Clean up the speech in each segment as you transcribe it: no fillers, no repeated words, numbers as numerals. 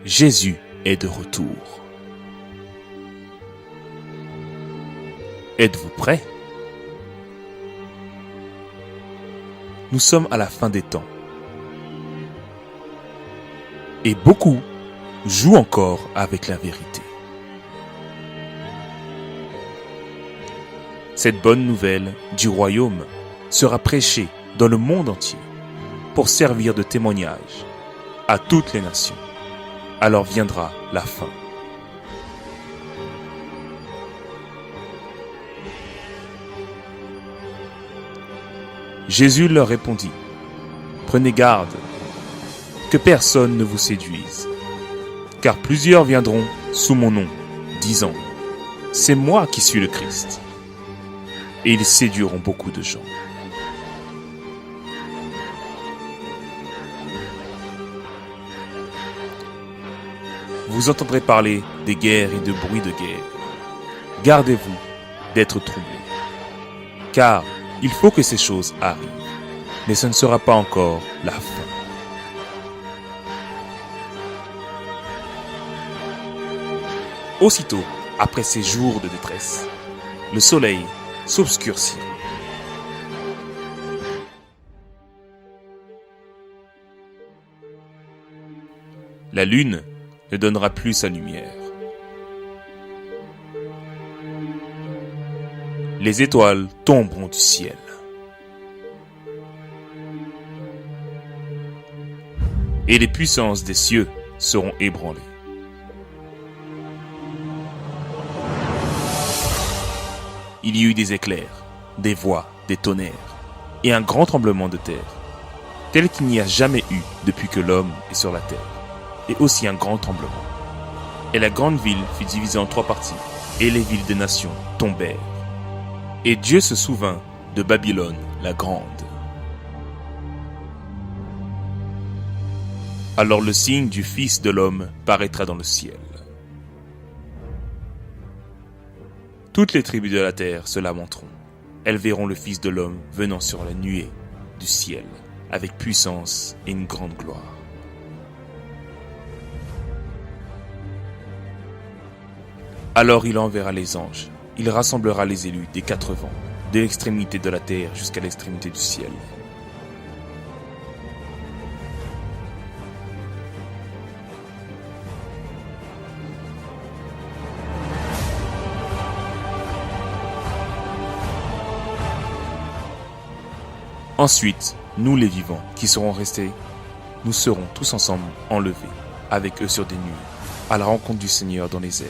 Jésus est de retour. Êtes-vous prêts? Nous sommes à la fin des temps. Et beaucoup jouent encore avec la vérité. Cette bonne nouvelle du royaume sera prêchée dans le monde entier pour servir de témoignage à toutes les nations. Alors viendra la fin. Jésus leur répondit, « Prenez garde, que personne ne vous séduise, car plusieurs viendront sous mon nom, disant, « C'est moi qui suis le Christ. » Et ils séduiront beaucoup de gens. Vous entendrez parler des guerres et de bruits de guerre. Gardez-vous d'être troublés, car il faut que ces choses arrivent, mais ce ne sera pas encore la fin. Aussitôt, après ces jours de détresse, le soleil s'obscurcit. La lune ne donnera plus sa lumière. Les étoiles tomberont du ciel. Et les puissances des cieux seront ébranlées. Il y eut des éclairs, des voix, des tonnerres, et un grand tremblement de terre, tel qu'il n'y a jamais eu depuis que l'homme est sur la terre, et aussi un grand tremblement. Et la grande ville fut divisée en 3 parties, et les villes des nations tombèrent. Et Dieu se souvint de Babylone la grande. Alors le signe du Fils de l'homme paraîtra dans le ciel. Toutes les tribus de la terre se lamenteront. Elles verront le Fils de l'homme venant sur la nuée du ciel, avec puissance et une grande gloire. Alors il enverra les anges. Il rassemblera les élus des 4 vents, de l'extrémité de la terre jusqu'à l'extrémité du ciel. Ensuite, nous les vivants qui serons restés, nous serons tous ensemble enlevés, avec eux sur des nuées, à la rencontre du Seigneur dans les airs.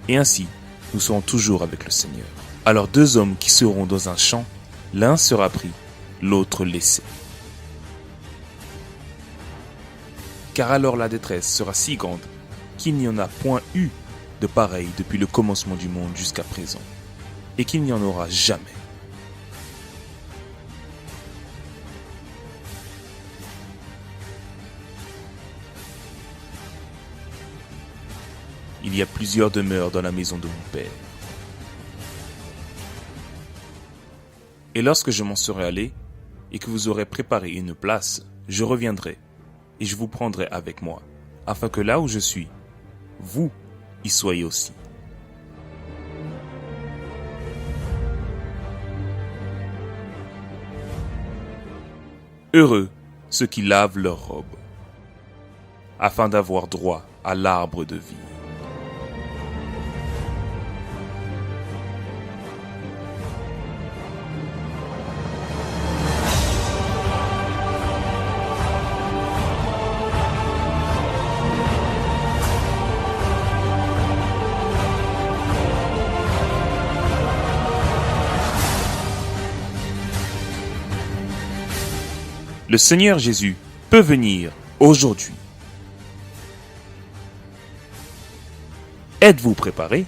Et ainsi, nous serons toujours avec le Seigneur. Alors 2 hommes qui seront dans un champ, l'un sera pris, l'autre laissé. Car alors la détresse sera si grande qu'il n'y en a point eu de pareil depuis le commencement du monde jusqu'à présent, et qu'il n'y en aura jamais. Il y a plusieurs demeures dans la maison de mon Père. Et lorsque je m'en serai allé, et que vous aurez préparé une place, je reviendrai, et je vous prendrai avec moi, afin que là où je suis, vous y soyez aussi. Heureux ceux qui lavent leurs robes, afin d'avoir droit à l'arbre de vie. Le Seigneur Jésus peut venir aujourd'hui. Êtes-vous préparés?